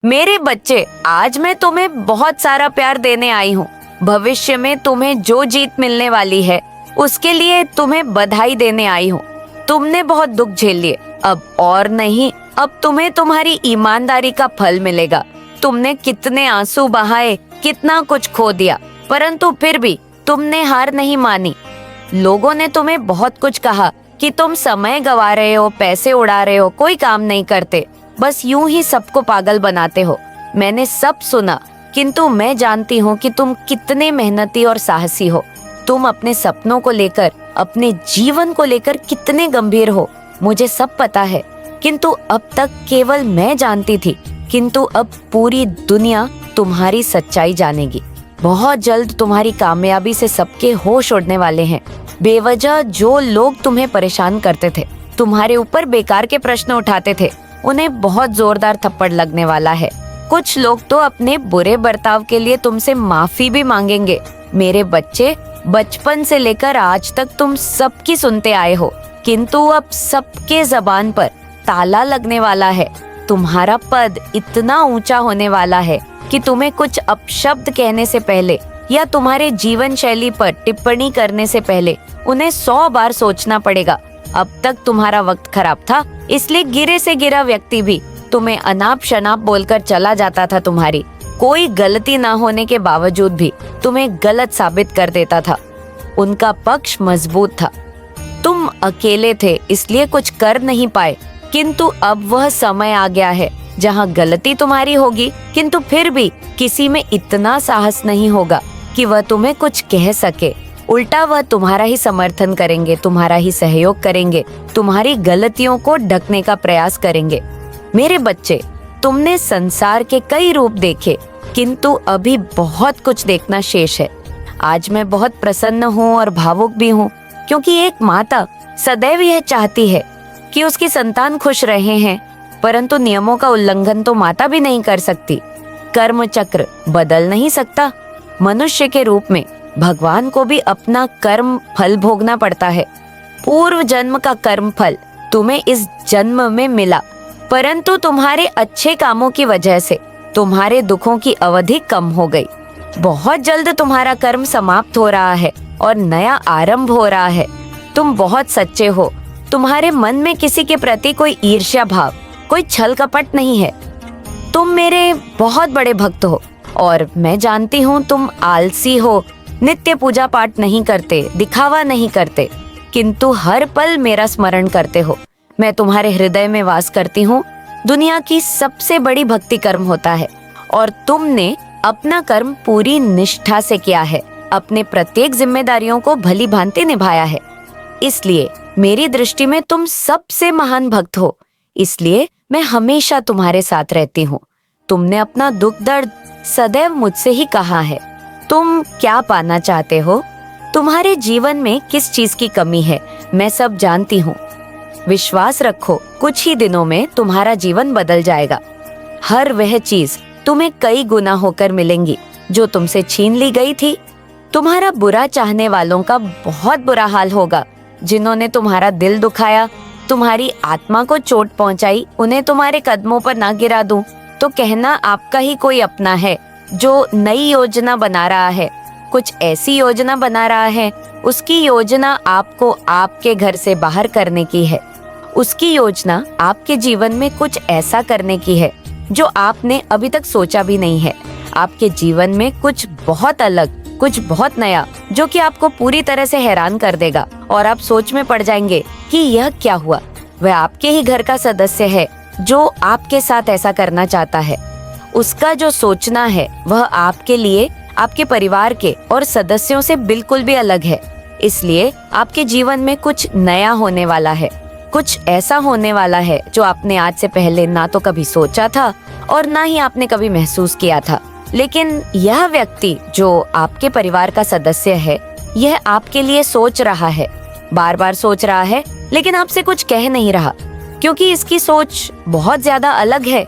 मेरे बच्चे, आज मैं तुम्हें बहुत सारा प्यार देने आई हूँ। भविष्य में तुम्हें जो जीत मिलने वाली है उसके लिए तुम्हें बधाई देने आई हूँ। तुमने बहुत दुख झेल लिए, अब और नहीं, अब तुम्हें तुम्हारी ईमानदारी का फल मिलेगा। तुमने कितने आंसू बहाए, कितना कुछ खो दिया, परंतु फिर भी तुमने हार नहीं मानी। लोगों ने तुम्हें बहुत कुछ कहा कि तुम समय गंवा रहे हो, पैसे उड़ा रहे हो, कोई काम नहीं करते, बस यूं ही सबको पागल बनाते हो। मैंने सब सुना, किंतु मैं जानती हूँ कि तुम कितने मेहनती और साहसी हो। तुम अपने सपनों को लेकर, अपने जीवन को लेकर कितने गंभीर हो, मुझे सब पता है। किंतु अब तक केवल मैं जानती थी, किंतु अब पूरी दुनिया तुम्हारी सच्चाई जानेगी। बहुत जल्द तुम्हारी कामयाबी से सबके होश उड़ने वाले हैं। बेवजह जो लोग तुम्हें परेशान करते थे, तुम्हारे ऊपर बेकार के प्रश्न उठाते थे, उन्हें बहुत जोरदार थप्पड़ लगने वाला है। कुछ लोग तो अपने बुरे बर्ताव के लिए तुमसे माफी भी मांगेंगे। मेरे बच्चे, बचपन से लेकर आज तक तुम सबकी सुनते आए हो, किंतु अब सबके जबान पर ताला लगने वाला है। तुम्हारा पद इतना ऊंचा होने वाला है कि तुम्हें कुछ अपशब्द कहने से पहले या तुम्हारे जीवन शैली पर टिप्पणी करने से पहले उन्हें 100 बार सोचना पड़ेगा। अब तक तुम्हारा वक्त खराब था, इसलिए गिरे से गिरा व्यक्ति भी तुम्हें अनाप शनाप बोलकर चला जाता था। तुम्हारी कोई गलती ना होने के बावजूद भी तुम्हें गलत साबित कर देता था। उनका पक्ष मजबूत था। तुम अकेले थे, इसलिए कुछ कर नहीं पाए, किंतु अब वह समय आ गया है जहां गलती तुम्हारी होगी, किंतु फिर भी किसी में इतना साहस नहीं होगा कि वह तुम्हें कुछ कह सके। उल्टा वह तुम्हारा ही समर्थन करेंगे, तुम्हारा ही सहयोग करेंगे, तुम्हारी गलतियों को ढकने का प्रयास करेंगे। मेरे बच्चे, तुमने संसार के कई रूप देखे, किंतु अभी बहुत कुछ देखना शेष है। आज मैं बहुत प्रसन्न हूँ और भावुक भी हूँ, क्योंकि एक माता सदैव यह चाहती है कि उसकी संतान खुश रहे हैं, परंतु नियमों का उल्लंघन तो माता भी नहीं कर सकती। कर्म चक्र बदल नहीं सकता। मनुष्य के रूप में भगवान को भी अपना कर्म फल भोगना पड़ता है। पूर्व जन्म का कर्म फल तुम्हें इस जन्म में मिला, परंतु तुम्हारे अच्छे कामों की वजह से तुम्हारे दुखों की अवधि कम हो गई। बहुत जल्द तुम्हारा कर्म समाप्त हो रहा है और नया आरंभ हो रहा है। तुम बहुत सच्चे हो। तुम्हारे मन में किसी के प्रति कोई ईर्ष्या भाव, कोई छल कपट नहीं है। तुम मेरे बहुत बड़े भक्त हो और मैं जानती हूँ तुम आलसी हो, नित्य पूजा पाठ नहीं करते, दिखावा नहीं करते, किंतु हर पल मेरा स्मरण करते हो। मैं तुम्हारे हृदय में वास करती हूँ। दुनिया की सबसे बड़ी भक्ति कर्म होता है और तुमने अपना कर्म पूरी निष्ठा से किया है, अपने प्रत्येक जिम्मेदारियों को भली भांति निभाया है। इसलिए मेरी दृष्टि में तुम सबसे महान भक्त हो, इसलिए मैं हमेशा तुम्हारे साथ रहती हूँ। तुमने अपना दुख दर्द सदैव मुझसे ही कहा है। तुम क्या पाना चाहते हो, तुम्हारे जीवन में किस चीज की कमी है, मैं सब जानती हूँ। विश्वास रखो, कुछ ही दिनों में तुम्हारा जीवन बदल जाएगा। हर वह चीज तुम्हें कई गुना होकर मिलेंगी जो तुमसे छीन ली गई थी। तुम्हारा बुरा चाहने वालों का बहुत बुरा हाल होगा। जिन्होंने तुम्हारा दिल दुखाया, तुम्हारी आत्मा को चोट पहुंचाई, उन्हें तुम्हारे कदमों पर ना गिरा दूं तो कहना आपका ही कोई अपना है जो नई योजना बना रहा है, कुछ ऐसी योजना बना रहा है। उसकी योजना आपको आपके घर से बाहर करने की है। उसकी योजना आपके जीवन में कुछ ऐसा करने की है जो आपने अभी तक सोचा भी नहीं है। आपके जीवन में कुछ बहुत अलग, कुछ बहुत नया, जो कि आपको पूरी तरह से हैरान कर देगा और आप सोच में पड़ जाएंगे कि यह क्या हुआ। वह आपके ही घर का सदस्य है जो आपके साथ ऐसा करना चाहता है। उसका जो सोचना है वह आपके लिए, आपके परिवार के और सदस्यों से बिल्कुल भी अलग है। इसलिए आपके जीवन में कुछ नया होने वाला है, कुछ ऐसा होने वाला है जो आपने आज से पहले ना तो कभी सोचा था और ना ही आपने कभी महसूस किया था। लेकिन यह व्यक्ति जो आपके परिवार का सदस्य है, यह आपके लिए सोच रहा है, बार बार सोच रहा है, लेकिन आपसे कुछ कह नहीं रहा, क्योंकि इसकी सोच बहुत ज्यादा अलग है।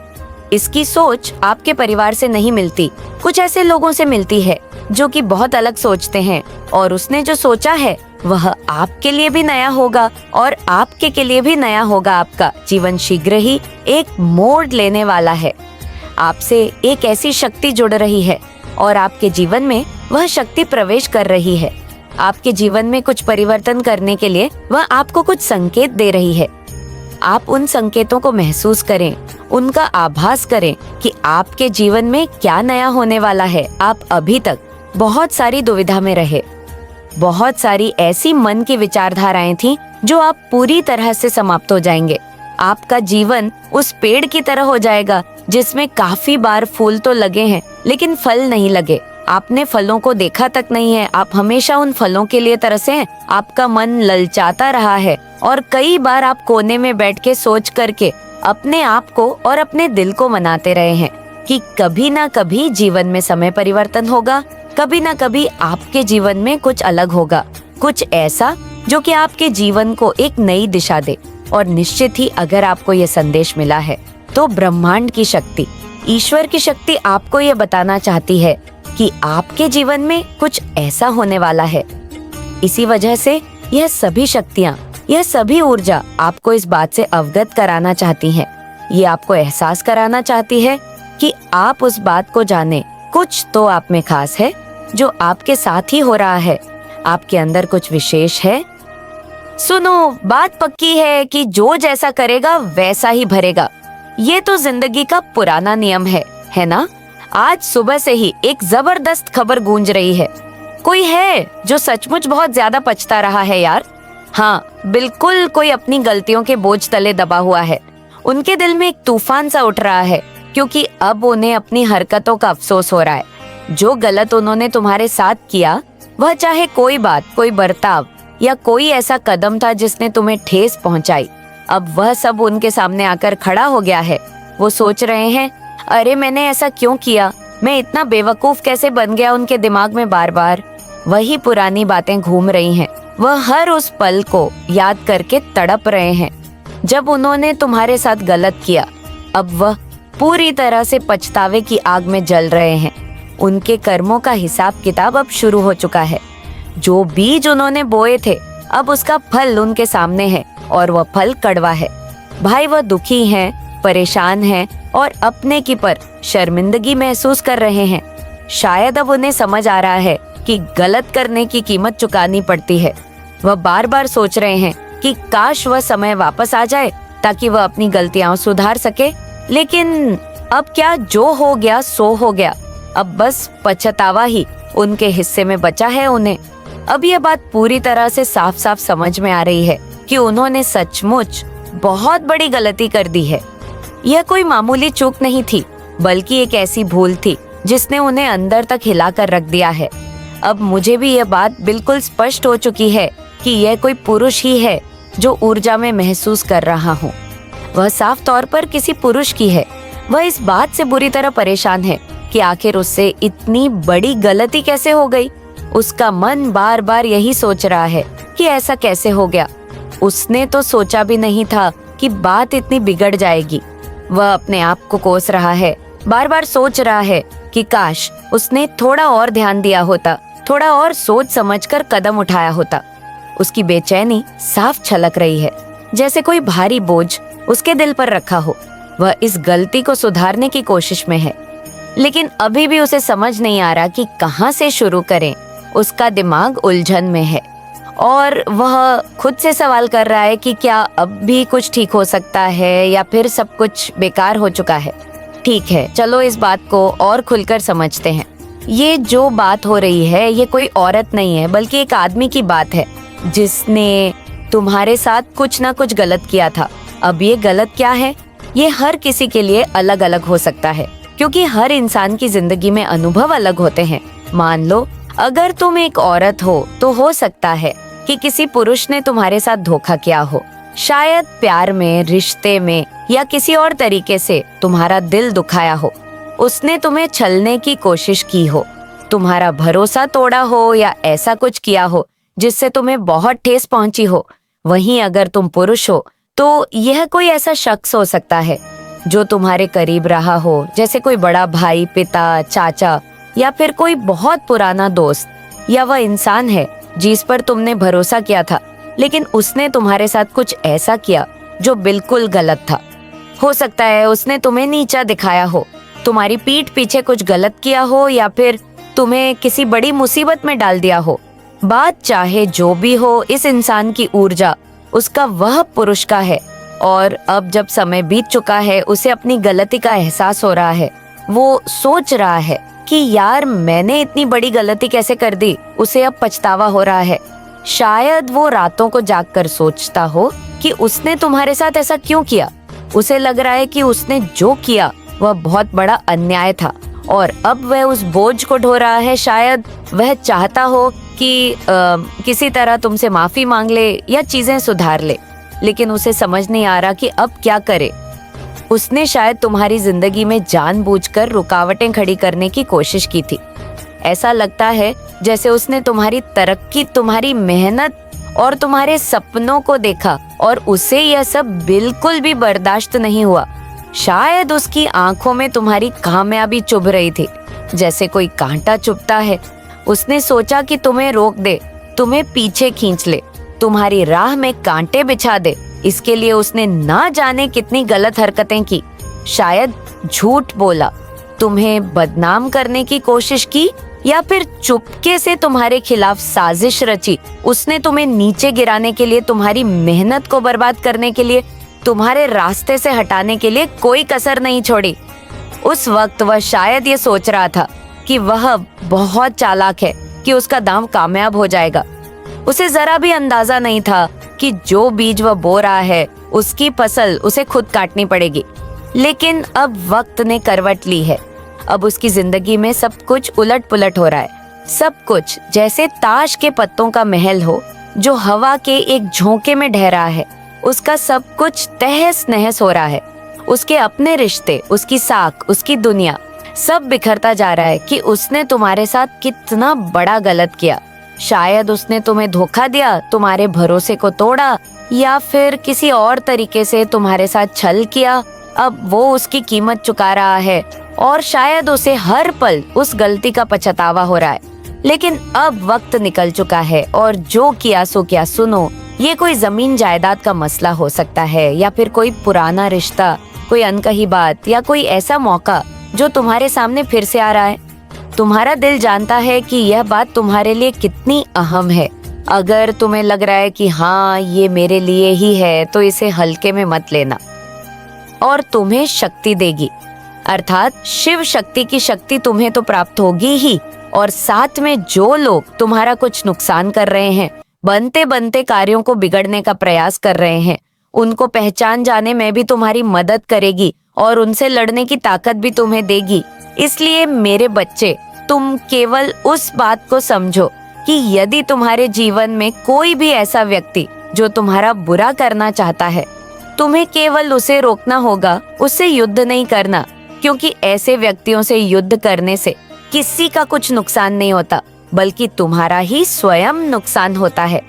इसकी सोच आपके परिवार से नहीं मिलती, कुछ ऐसे लोगों से मिलती है जो कि बहुत अलग सोचते हैं, और उसने जो सोचा है वह आपके लिए भी नया होगा और आपके के लिए भी नया होगा। आपका जीवन शीघ्र ही एक मोड़ लेने वाला है। आपसे एक ऐसी शक्ति जुड़ रही है और आपके जीवन में वह शक्ति प्रवेश कर रही है। आपके जीवन में कुछ परिवर्तन करने के लिए वह आपको कुछ संकेत दे रही है। आप उन संकेतों को महसूस करें, उनका आभास करें कि आपके जीवन में क्या नया होने वाला है। आप अभी तक बहुत सारी दुविधा में रहे, बहुत सारी ऐसी मन की विचारधाराएं थी जो आप पूरी तरह से समाप्त हो जाएंगे। आपका जीवन उस पेड़ की तरह हो जाएगा जिसमें काफी बार फूल तो लगे हैं लेकिन फल नहीं लगे। आपने फलों को देखा तक नहीं है, आप हमेशा उन फलों के लिए तरसे हैं। आपका मन ललचाता रहा है और कई बार आप कोने में बैठ के सोच करके अपने आप को और अपने दिल को मनाते रहे हैं कि कभी ना कभी जीवन में समय परिवर्तन होगा, कभी ना कभी आपके जीवन में कुछ अलग होगा, कुछ ऐसा जो कि आपके जीवन को एक नई दिशा दे। और निश्चित ही अगर आपको ये संदेश मिला है तो ब्रह्मांड की शक्ति, ईश्वर की शक्ति आपको ये बताना चाहती है कि आपके जीवन में कुछ ऐसा होने वाला है। इसी वजह से यह सभी शक्तियाँ, यह सभी ऊर्जा आपको इस बात से अवगत कराना चाहती हैं। ये आपको एहसास कराना चाहती है कि आप उस बात को जाने, कुछ तो आप में खास है जो आपके साथ ही हो रहा है। आपके अंदर कुछ विशेष है। सुनो, बात पक्की है कि जो जैसा करेगा वैसा ही भरेगा। ये तो जिंदगी का पुराना नियम है ना? आज सुबह से ही एक जबरदस्त खबर गूंज रही है। कोई है जो सचमुच बहुत ज्यादा पछता रहा है यार। हाँ, बिल्कुल, कोई अपनी गलतियों के बोझ तले दबा हुआ है। उनके दिल में एक तूफान सा उठ रहा है क्योंकि अब उन्हें अपनी हरकतों का अफसोस हो रहा है। जो गलत उन्होंने तुम्हारे साथ किया, वह चाहे कोई बात, कोई बर्ताव या कोई ऐसा कदम था जिसने तुम्हें ठेस पहुंचाई, अब वह सब उनके सामने आकर खड़ा हो गया है। वो सोच रहे हैं, अरे मैंने ऐसा क्यों किया, मैं इतना बेवकूफ कैसे बन गया। उनके दिमाग में बार बार वही पुरानी बातें घूम रही हैं। वह हर उस पल को याद करके तड़प रहे हैं जब उन्होंने तुम्हारे साथ गलत किया। अब वह पूरी तरह से पछतावे की आग में जल रहे हैं। उनके कर्मों का हिसाब किताब अब शुरू हो चुका है। जो बीज उन्होंने बोए थे, अब उसका फल उनके सामने है और वह फल कड़वा है। भाई, वह दुखी हैं, परेशान हैं और अपने की पर शर्मिंदगी महसूस कर रहे हैं। शायद अब उन्हें समझ आ रहा है कि गलत करने की कीमत चुकानी पड़ती है। वह बार बार सोच रहे हैं कि काश वह समय वापस आ जाए ताकि वह अपनी गलतियां सुधार सके। लेकिन अब क्या, जो हो गया सो हो गया। अब बस पछतावा ही उनके हिस्से में बचा है उन्हें। अब यह बात पूरी तरह से साफ साफ समझ में आ रही है कि उन्होंने सचमुच बहुत बड़ी गलती कर दी है। यह कोई मामूली चूक नहीं थी, बल्कि एक ऐसी भूल थी जिसने उन्हें अंदर तक हिला कर रख दिया है। अब मुझे भी यह बात बिल्कुल स्पष्ट हो चुकी है कि यह कोई पुरुष ही है जो ऊर्जा में महसूस कर रहा हूँ। वह साफ तौर पर किसी पुरुष की है। वह इस बात से बुरी तरह परेशान है कि आखिर उससे इतनी बड़ी गलती कैसे हो गई। उसका मन बार बार यही सोच रहा है कि ऐसा कैसे हो गया। उसने तो सोचा भी नहीं था कि बात इतनी बिगड़ जाएगी। वह अपने आप को कोस रहा है, बार बार सोच रहा है कि काश उसने थोड़ा और ध्यान दिया होता, थोड़ा और सोच समझकर कदम उठाया होता। उसकी बेचैनी साफ छलक रही है, जैसे कोई भारी बोझ उसके दिल पर रखा हो। वह इस गलती को सुधारने की कोशिश में है, लेकिन अभी भी उसे समझ नहीं आ रहा कि कहाँ से शुरू करें। उसका दिमाग उलझन में है और वह खुद से सवाल कर रहा है कि क्या अब भी कुछ ठीक हो सकता है या फिर सब कुछ बेकार हो चुका है। ठीक है, चलो इस बात को और खुलकर समझते हैं। ये जो बात हो रही है, ये कोई औरत नहीं है बल्कि एक आदमी की बात है जिसने तुम्हारे साथ कुछ ना कुछ गलत किया था। अब ये गलत क्या है, ये हर किसी के लिए अलग अलग हो सकता है, क्योंकि हर इंसान की जिंदगी में अनुभव अलग होते हैं। मान लो अगर तुम एक औरत हो तो हो सकता है कि किसी पुरुष ने तुम्हारे साथ धोखा किया हो। शायद प्यार में, रिश्ते में या किसी और तरीके से तुम्हारा दिल दुखाया हो। उसने तुम्हें छलने की कोशिश की हो, तुम्हारा भरोसा तोड़ा हो या ऐसा कुछ किया हो जिससे तुम्हें बहुत ठेस पहुंची हो। वहीं अगर तुम पुरुष हो तो यह कोई ऐसा शख्स हो सकता है जो तुम्हारे करीब रहा हो, जैसे कोई बड़ा भाई, पिता, चाचा या फिर कोई बहुत पुराना दोस्त। या वह इंसान है जिस पर तुमने भरोसा किया था, लेकिन उसने तुम्हारे साथ कुछ ऐसा किया जो बिल्कुल गलत था। हो सकता है उसने तुम्हें नीचा दिखाया हो तुम्हारी पीठ पीछे कुछ गलत किया हो या फिर तुम्हें किसी बड़ी मुसीबत में डाल दिया हो। बात चाहे जो भी हो, इस इंसान की ऊर्जा उसका वह पुरुष का है और अब जब समय बीत चुका है उसे अपनी गलती का एहसास हो रहा है। वो सोच रहा है कि यार मैंने इतनी बड़ी गलती कैसे कर दी। उसे अब पछतावा हो रहा है। शायद वो रातों को जागकर सोचता हो कि उसने तुम्हारे साथ ऐसा क्यों किया। उसे लग रहा है कि उसने जो किया वह बहुत बड़ा अन्याय था और अब वह उस बोझ को ढो रहा है। शायद वह चाहता हो कि किसी तरह तुमसे माफी मांग ले या चीजें सुधार ले, लेकिन उसे समझ नहीं आ रहा कि अब क्या करे। उसने शायद तुम्हारी जिंदगी में जानबूझकर रुकावटें खड़ी करने की कोशिश की थी। ऐसा लगता है जैसे उसने तुम्हारी तरक्की, तुम्हारी मेहनत और तुम्हारे सपनों को देखा और उसे यह सब बिल्कुल भी बर्दाश्त नहीं हुआ। शायद उसकी आंखों में तुम्हारी कामयाबी चुभ रही थी, जैसे कोई कांटा चुभता है। उसने सोचा कि तुम्हें रोक दे, तुम्हें पीछे खींच ले, तुम्हारी राह में कांटे बिछा दे। इसके लिए उसने ना जाने कितनी गलत हरकतें की। शायद झूठ बोला, तुम्हें बदनाम करने की कोशिश की या फिर चुपके से तुम्हारे खिलाफ साजिश रची। उसने तुम्हें नीचे गिराने के लिए, तुम्हारी मेहनत को बर्बाद करने के लिए, तुम्हारे रास्ते से हटाने के लिए कोई कसर नहीं छोड़ी। उस वक्त वह शायद ये सोच रहा था कि वह बहुत चालाक है, कि उसका दांव कामयाब हो जाएगा। उसे जरा भी अंदाजा नहीं था कि जो बीज वह बो रहा है उसकी फसल उसे खुद काटनी पड़ेगी। लेकिन अब वक्त ने करवट ली है। अब उसकी जिंदगी में सब कुछ उलट पुलट हो रहा है। सब कुछ जैसे ताश के पत्तों का महल हो जो हवा के एक झोंके में ढह रहा है। उसका सब कुछ तहस नहस हो रहा है। उसके अपने रिश्ते, उसकी साख, उसकी दुनिया, सब बिखरता जा रहा है कि उसने तुम्हारे साथ कितना बड़ा गलत किया। शायद उसने तुम्हें धोखा दिया, तुम्हारे भरोसे को तोड़ा या फिर किसी और तरीके से तुम्हारे साथ छल किया। अब वो उसकी कीमत चुका रहा है और शायद उसे हर पल उस गलती का पछतावा हो रहा है। लेकिन अब वक्त निकल चुका है और जो किया सो क्या। सुनो, ये कोई जमीन जायदाद का मसला हो सकता है या फिर कोई पुराना रिश्ता, कोई अनकही बात या कोई ऐसा मौका जो तुम्हारे सामने फिर से आ रहा है। तुम्हारा दिल जानता है कि यह बात तुम्हारे लिए कितनी अहम है। अगर तुम्हें लग रहा है कि हाँ ये मेरे लिए ही है, तो इसे हल्के में मत लेना और तुम्हें शक्ति देगी। अर्थात शिव शक्ति की शक्ति तुम्हें तो प्राप्त होगी ही, और साथ में जो लोग तुम्हारा कुछ नुकसान कर रहे हैं, बनते बनते कार्यों को बिगड़ने का प्रयास कर रहे हैं, उनको पहचान जाने में भी तुम्हारी मदद करेगी और उनसे लड़ने की ताकत भी तुम्हें देगी। इसलिए मेरे बच्चे, तुम केवल उस बात को समझो कि यदि तुम्हारे जीवन में कोई भी ऐसा व्यक्ति जो तुम्हारा बुरा करना चाहता है, तुम्हें केवल उसे रोकना होगा, उससे युद्ध नहीं करना, क्योंकि ऐसे व्यक्तियों से युद्ध करने से किसी का कुछ नुकसान नहीं होता, बल्कि तुम्हारा ही स्वयं नुकसान होता है।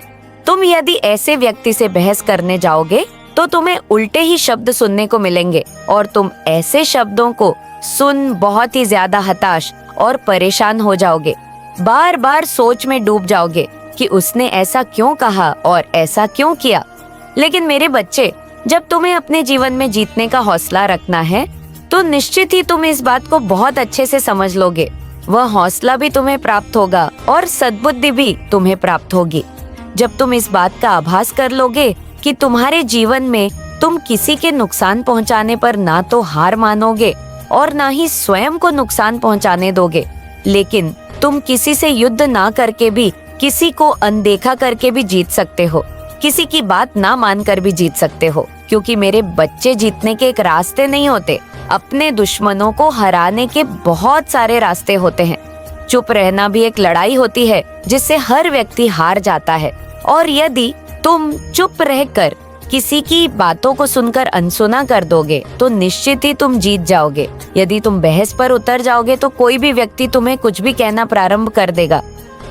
तुम यदि ऐसे व्यक्ति से बहस करने जाओगे तो तुम्हें उल्टे ही शब्द सुनने को मिलेंगे और तुम ऐसे शब्दों को सुन बहुत ही ज्यादा हताश और परेशान हो जाओगे। बार बार सोच में डूब जाओगे कि उसने ऐसा क्यों कहा और ऐसा क्यों किया। लेकिन मेरे बच्चे, जब तुम्हें अपने जीवन में जीतने का हौसला रखना है तो निश्चित ही तुम इस बात को बहुत अच्छे से समझ लोगे। वह हौसला भी तुम्हें प्राप्त होगा और सद्बुद्धि भी तुम्हें प्राप्त होगी। जब तुम इस बात का आभास कर लोगे कि तुम्हारे जीवन में तुम किसी के नुकसान पहुंचाने पर ना तो हार मानोगे और ना ही स्वयं को नुकसान पहुंचाने दोगे, लेकिन तुम किसी से युद्ध ना करके भी, किसी को अनदेखा करके भी जीत सकते हो, किसी की बात ना मानकर भी जीत सकते हो। क्योंकि मेरे बच्चे, जीतने के एक रास्ते नहीं होते, अपने दुश्मनों को हराने के बहुत सारे रास्ते होते हैं। चुप रहना भी एक लड़ाई होती है जिससे हर व्यक्ति हार जाता है। और यदि तुम चुप रहकर किसी की बातों को सुनकर अनसुना कर दोगे तो निश्चित ही तुम जीत जाओगे। यदि तुम बहस पर उतर जाओगे तो कोई भी व्यक्ति तुम्हें कुछ भी कहना प्रारंभ कर देगा,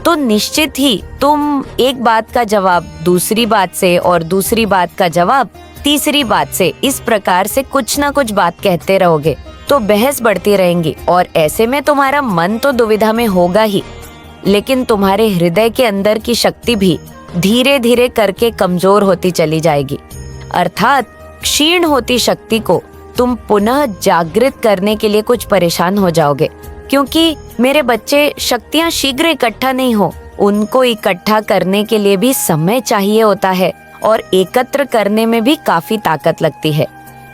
तो निश्चित ही तुम एक बात का जवाब दूसरी बात से और दूसरी बात का जवाब तीसरी बात से, इस प्रकार से कुछ ना कुछ बात कहते रहोगे तो बहस बढ़ती रहेंगी और ऐसे में तुम्हारा मन तो दुविधा में होगा ही, लेकिन तुम्हारे हृदय के अंदर की शक्ति भी धीरे धीरे करके कमजोर होती चली जाएगी। अर्थात क्षीण होती शक्ति को तुम पुनः जागृत करने के लिए कुछ परेशान हो जाओगे, क्योंकि मेरे बच्चे शक्तियां शीघ्र इकट्ठा नहीं हो, उनको इकट्ठा करने के लिए भी समय चाहिए होता है और एकत्र करने में भी काफी ताकत लगती है।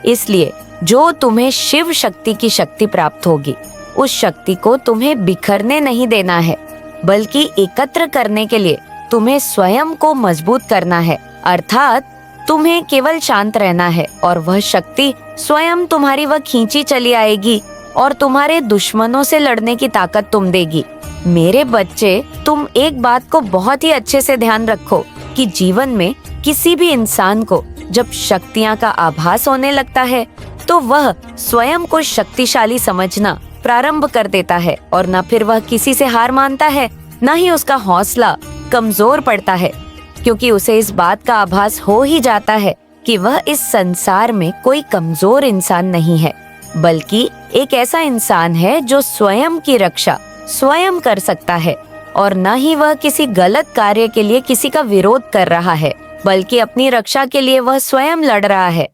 इसलिए जो तुम्हें शिव शक्ति की शक्ति प्राप्त होगी, उस शक्ति को तुम्हें बिखरने नहीं देना है, बल्कि एकत्र करने के लिए तुम्हें स्वयं को मजबूत करना है। अर्थात तुम्हें केवल शांत रहना है और वह शक्ति स्वयं तुम्हारी वह खींची चली आएगी और तुम्हारे दुश्मनों से लड़ने की ताकत तुम देगी। मेरे बच्चे, तुम एक बात को बहुत ही अच्छे से ध्यान रखो कि जीवन में किसी भी इंसान को जब शक्तियां का आभास होने लगता है तो वह स्वयं को शक्तिशाली समझना प्रारंभ कर देता है और न फिर वह किसी से हार मानता है, न ही उसका हौसला कमजोर पड़ता है, क्योंकि उसे इस बात का आभास हो ही जाता है कि वह इस संसार में कोई कमजोर इंसान नहीं है, बल्कि एक ऐसा इंसान है जो स्वयं की रक्षा स्वयं कर सकता है और न ही वह किसी गलत कार्य के लिए किसी का विरोध कर रहा है, बल्कि अपनी रक्षा के लिए वह स्वयं लड़ रहा है।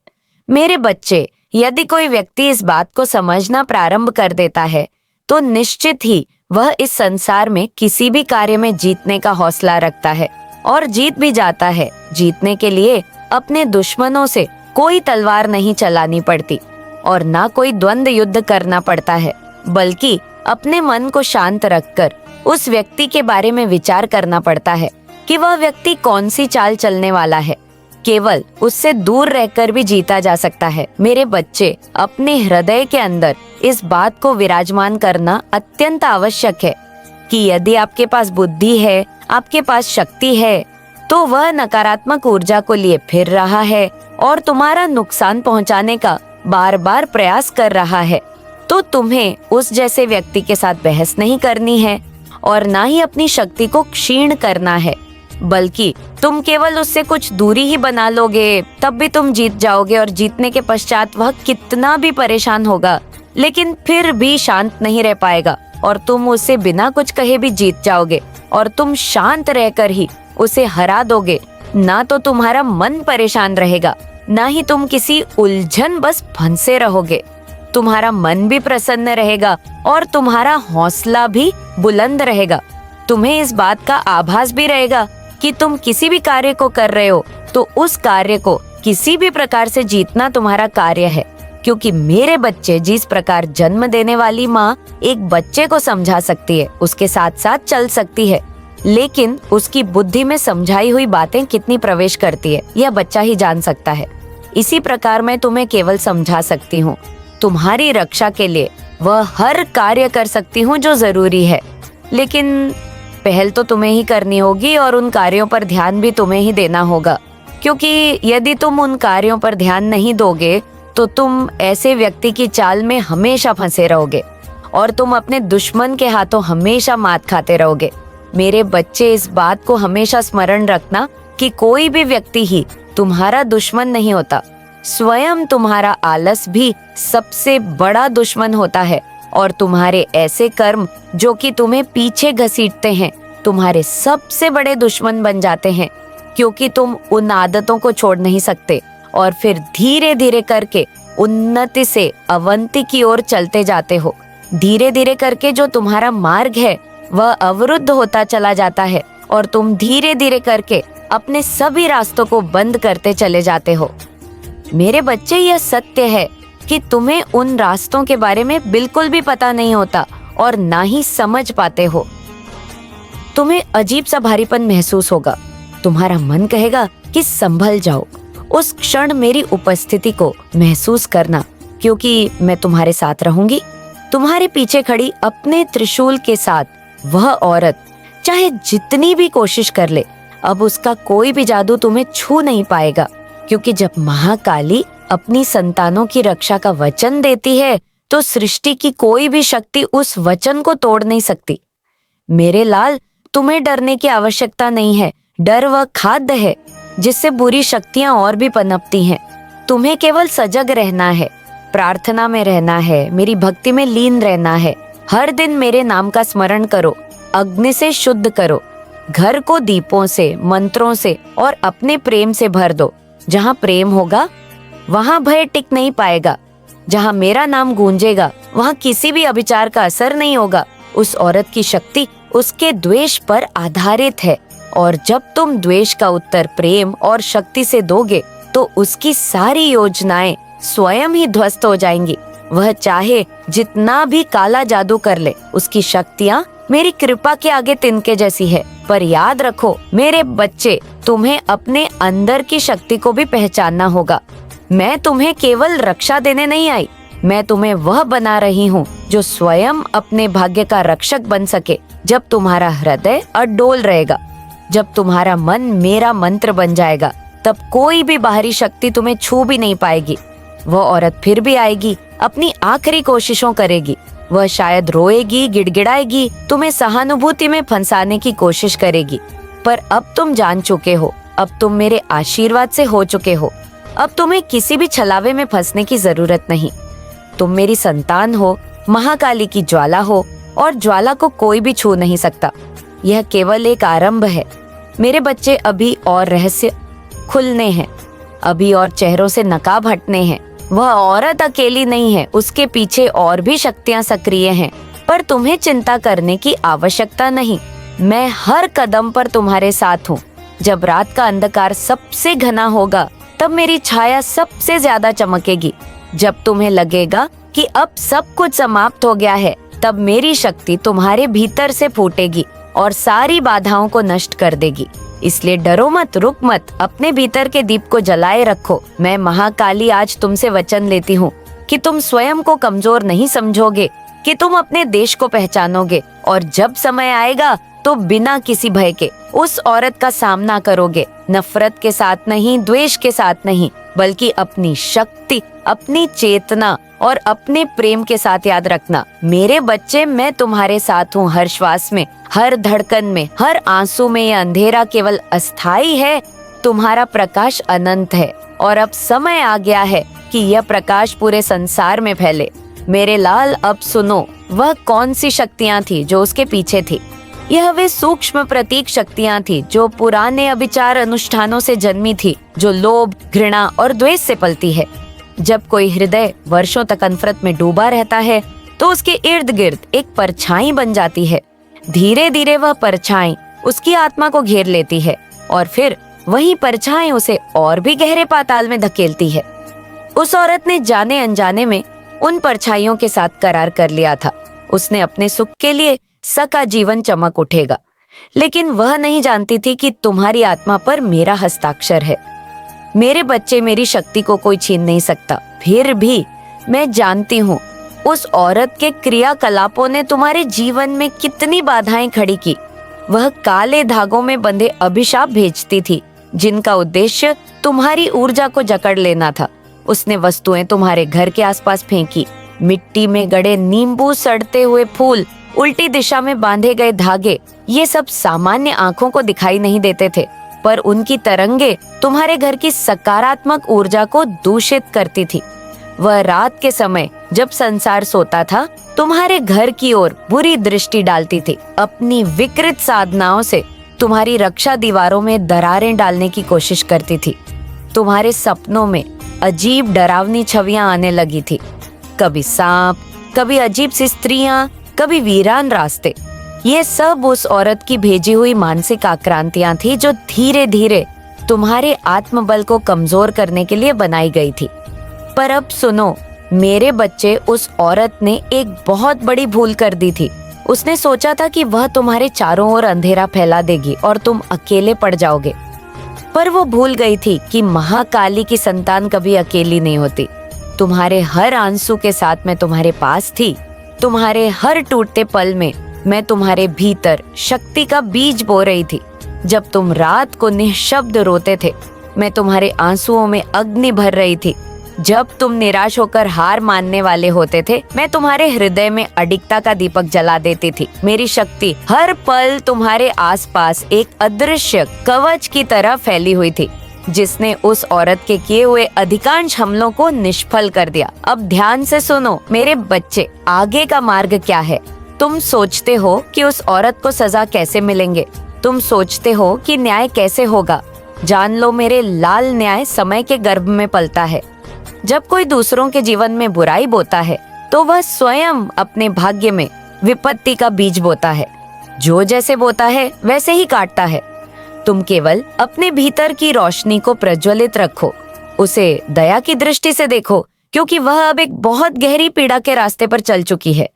मेरे बच्चे, यदि कोई व्यक्ति इस बात को समझना प्रारंभ कर देता है तो निश्चित ही वह इस संसार में किसी भी कार्य में जीतने का हौसला रखता है और जीत भी जाता है। जीतने के लिए अपने दुश्मनों से कोई तलवार नहीं चलानी पड़ती और ना कोई द्वंद्व युद्ध करना पड़ता है, बल्कि अपने मन को शांत रखकर उस व्यक्ति के बारे में विचार करना पड़ता है कि वह व्यक्ति कौन सी चाल चलने वाला है। केवल उससे दूर रहकर भी जीता जा सकता है। मेरे बच्चे, अपने हृदय के अंदर इस बात को विराजमान करना अत्यंत आवश्यक है कि यदि आपके पास बुद्धि है, आपके पास शक्ति है, तो वह नकारात्मक ऊर्जा को लिए फिर रहा है और तुम्हारा नुकसान पहुंचाने का बार बार प्रयास कर रहा है, तो तुम्हें उस जैसे व्यक्ति के साथ बहस नहीं करनी है और ना ही अपनी शक्ति को क्षीण करना है, बल्कि तुम केवल उससे कुछ दूरी ही बना लोगे, तब भी तुम जीत जाओगे और जीतने के पश्चात वह कितना भी परेशान होगा लेकिन फिर भी शांत नहीं रह पाएगा और तुम उसे बिना कुछ कहे भी जीत जाओगे और तुम शांत रहकर ही उसे हरा दोगे। ना तो तुम्हारा मन परेशान रहेगा, ना ही तुम किसी उलझन बस फंसे रहोगे। तुम्हारा मन भी प्रसन्न रहेगा और तुम्हारा हौसला भी बुलंद रहेगा। तुम्हें इस बात का आभास भी रहेगा कि तुम किसी भी कार्य को कर रहे हो तो उस कार्य को किसी भी प्रकार से जीतना तुम्हारा कार्य है, क्योंकि मेरे बच्चे, जिस प्रकार जन्म देने वाली माँ एक बच्चे को समझा सकती है, उसके साथ साथ चल सकती है, लेकिन उसकी बुद्धि में समझाई हुई बातें कितनी प्रवेश करती है यह बच्चा ही जान सकता है। इसी प्रकार मैं तुम्हें केवल समझा सकती हूँ। तुम्हारी रक्षा के लिए वह हर कार्य कर सकती हूँ जो जरूरी है, लेकिन पहल तो तुम्हें ही करनी होगी और उन कार्यों पर ध्यान भी तुम्हें ही देना होगा, क्योंकि यदि तुम उन कार्यों पर ध्यान नहीं दोगे तो तुम ऐसे व्यक्ति की चाल में हमेशा फंसे रहोगे और तुम अपने दुश्मन के हाथों हमेशा मात खाते रहोगे। मेरे बच्चे, इस बात को हमेशा स्मरण रखना कि कोई भी व्यक्ति ही तुम्हारा दुश्मन नहीं होता। स्वयं तुम्हारा आलस भी सबसे बड़ा दुश्मन होता है और तुम्हारे ऐसे कर्म जो कि तुम्हें पीछे घसीटते हैं तुम्हारे सबसे बड़े दुश्मन बन जाते हैं, क्योंकि तुम उन आदतों को छोड़ नहीं सकते और फिर धीरे धीरे करके उन्नति से अवंति की ओर चलते जाते हो। धीरे धीरे करके जो तुम्हारा मार्ग है वह अवरुद्ध होता चला जाता है और तुम धीरे धीरे करके अपने सभी रास्तों को बंद करते चले जाते हो। मेरे बच्चे, यह सत्य है कि तुम्हें उन रास्तों के बारे में बिल्कुल भी पता नहीं होता और ना ही समझ पाते हो। तुम्हें अजीब सा भारीपन महसूस होगा। तुम्हारा मन कहेगा कि संभल जाओ। उस क्षण मेरी उपस्थिति को महसूस करना, क्योंकि मैं तुम्हारे साथ रहूंगी। तुम्हारे पीछे खड़ी अपने त्रिशूल के साथ वह औरत चाहे जितनी भी कोशिश कर ले, अब उसका कोई भी जादू तुम्हें छू नहीं पाएगा, क्योंकि जब महाकाली अपनी संतानों की रक्षा का वचन देती है तो सृष्टि की कोई भी शक्ति उस वचन को तोड़ नहीं सकती। मेरे लाल, तुम्हें डरने की आवश्यकता नहीं है। डर वह खाद्य है जिससे बुरी शक्तियां और भी पनपती हैं। तुम्हें केवल सजग रहना है, प्रार्थना में रहना है, मेरी भक्ति में लीन रहना है। हर दिन मेरे नाम का स्मरण करो, अग्नि से शुद्ध करो, घर को दीपों से, मंत्रों से और अपने प्रेम से भर दो। जहाँ प्रेम होगा वहाँ भय टिक नहीं पाएगा। जहाँ मेरा नाम गूंजेगा वहाँ किसी भी अभिचार का असर नहीं होगा। उस औरत की शक्ति उसके द्वेष पर आधारित है, और जब तुम द्वेष का उत्तर प्रेम और शक्ति से दोगे तो उसकी सारी योजनाएं स्वयं ही ध्वस्त हो जाएंगी। वह चाहे जितना भी काला जादू कर ले, उसकी शक्तियाँ मेरी कृपा के आगे तिनके जैसी है। पर याद रखो मेरे बच्चे, तुम्हें अपने अंदर की शक्ति को भी पहचानना होगा। मैं तुम्हें केवल रक्षा देने नहीं आई, मैं तुम्हें वह बना रही हूँ जो स्वयं अपने भाग्य का रक्षक बन सके। जब तुम्हारा हृदय अडोल रहेगा, जब तुम्हारा मन मेरा मंत्र बन जाएगा, तब कोई भी बाहरी शक्ति तुम्हें छू भी नहीं पाएगी। वह औरत फिर भी आएगी, अपनी आखिरी कोशिशों करेगी। वह शायद रोएगी, गिड़गिड़ाएगी, तुम्हें सहानुभूति में फंसाने की कोशिश करेगी। पर अब तुम जान चुके हो, अब तुम मेरे आशीर्वाद से हो चुके हो। अब तुम्हें किसी भी छलावे में फंसने की जरूरत नहीं। तुम मेरी संतान हो, महाकाली की ज्वाला हो, और ज्वाला को कोई भी छू नहीं सकता। यह केवल एक आरंभ है। मेरे बच्चे, अभी और रहस्य खुलने हैं, अभी और चेहरों से नकाब हटने हैं। वह औरत अकेली नहीं है, उसके पीछे और भी शक्तियां सक्रिय हैं। पर तुम्हें चिंता करने की आवश्यकता नहीं। मैं हर कदम पर तुम्हारे साथ हूँ। जब रात का अंधकार सबसे घना होगा, तब मेरी छाया सबसे ज्यादा चमकेगी। जब तुम्हें लगेगा कि अब सब कुछ समाप्त हो गया है, तब मेरी शक्ति तुम्हारे भीतर से फूटेगी और सारी बाधाओं को नष्ट कर देगी। इसलिए डरो मत, रुक मत, अपने भीतर के दीप को जलाए रखो। मैं महाकाली आज तुमसे वचन लेती हूँ कि तुम स्वयं को कमजोर नहीं समझोगे, कि तुम अपने देश को पहचानोगे, और जब समय आएगा तो बिना किसी भय के उस औरत का सामना करोगे। नफरत के साथ नहीं, द्वेष के साथ नहीं, बल्कि अपनी शक्ति, अपनी चेतना और अपने प्रेम के साथ। याद रखना मेरे बच्चे, मैं तुम्हारे साथ हूँ। हर श्वास में, हर धड़कन में, हर आंसू में। यह अंधेरा केवल अस्थाई है, तुम्हारा प्रकाश अनंत है। और अब समय आ गया है कि यह प्रकाश पूरे संसार में फैले। मेरे लाल, अब सुनो, वह कौन सी शक्तियाँ थी जो उसके पीछे थी। यह वे सूक्ष्म प्रतीक शक्तियाँ थी जो पुराने अभिचार अनुष्ठानों से जन्मी थी, जो लोभ, घृणा और द्वेष से पलती है। जब कोई हृदय वर्षों तक नफरत में डूबा रहता है, तो उसके इर्द गिर्द एक परछाई बन जाती है। धीरे धीरे वह परछाई उसकी आत्मा को घेर लेती है, और फिर वही परछाई उसे और भी गहरे पाताल में धकेलती है। उस औरत ने जाने अनजाने में उन परछाइयों के साथ करार कर लिया था। उसने अपने सुख के लिए सका जीवन चमक उठेगा, लेकिन वह नहीं जानती थी कि तुम्हारी आत्मा पर मेरा हस्ताक्षर है। मेरे बच्चे, मेरी शक्ति को कोई छीन नहीं सकता। फिर भी मैं जानती हूँ उस औरत के क्रियाकलापों ने तुम्हारे जीवन में कितनी बाधाएं खड़ी की। वह काले धागों में बंधे अभिशाप भेजती थी, जिनका उद्देश्य तुम्हारी ऊर्जा को जकड़ लेना था। उसने वस्तुएं तुम्हारे घर के आसपास फेंकी, मिट्टी में गड़े नींबू, सड़ते हुए फूल, उल्टी दिशा में बांधे गए धागे। ये सब सामान्य आंखों को दिखाई नहीं देते थे, पर उनकी तरंगे तुम्हारे घर की सकारात्मक ऊर्जा को दूषित करती थी। वह रात के समय जब संसार सोता था, तुम्हारे घर की ओर बुरी दृष्टि डालती थी। अपनी विकृत साधनाओं से तुम्हारी रक्षा दीवारों में दरारें डालने की कोशिश करती थी। तुम्हारे सपनों में अजीब डरावनी छवियां आने लगी थी, कभी सांप, कभी अजीब सी स्त्रियां, कभी वीरान रास्ते। ये सब उस औरत की भेजी हुई मानसिक आक्रांतियां थी, जो धीरे धीरे तुम्हारे आत्मबल को कमजोर करने के लिए बनाई गई थी। पर अब सुनो मेरे बच्चे, उस औरत ने एक बहुत बड़ी भूल कर दी थी। उसने सोचा था कि वह तुम्हारे चारों ओर अंधेरा फैला देगी और तुम अकेले पड़ जाओगे। पर वो भूल गई थी कि महाकाली की संतान कभी अकेली नहीं होती। तुम्हारे हर आंसू के साथ मैं तुम्हारे पास थी। तुम्हारे हर टूटते पल में मैं तुम्हारे भीतर शक्ति का बीज बो रही थी। जब तुम रात को निःशब्द रोते थे, मैं तुम्हारे आंसुओं में अग्नि भर रही थी। जब तुम निराश होकर हार मानने वाले होते थे, मैं तुम्हारे हृदय में अडिगता का दीपक जला देती थी। मेरी शक्ति हर पल तुम्हारे आसपास एक अदृश्य कवच की तरह फैली हुई थी, जिसने उस औरत के किए हुए अधिकांश हमलों को निष्फल कर दिया। अब ध्यान से सुनो मेरे बच्चे, आगे का मार्ग क्या है। तुम सोचते हो कि उस औरत को सजा कैसे मिलेंगे, तुम सोचते हो कि न्याय कैसे होगा। जान लो मेरे लाल, न्याय समय के गर्भ में पलता है। जब कोई दूसरों के जीवन में बुराई बोता है तो वह स्वयं अपने भाग्य में विपत्ति का बीज बोता है। जो जैसे बोता है वैसे ही काटता है। तुम केवल अपने भीतर की रोशनी को प्रज्वलित रखो, उसे दया की दृष्टि से देखो, क्योंकि वह अब एक बहुत गहरी पीड़ा के रास्ते पर चल चुकी है।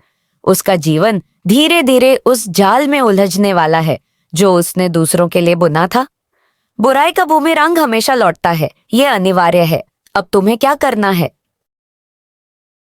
उसका जीवन धीरे धीरे उस जाल में उलझने वाला है जो उसने दूसरों के लिए बुना था। बुराई का बूमेरंग हमेशा लौटता है, ये अनिवार्य है। अब तुम्हें क्या करना है?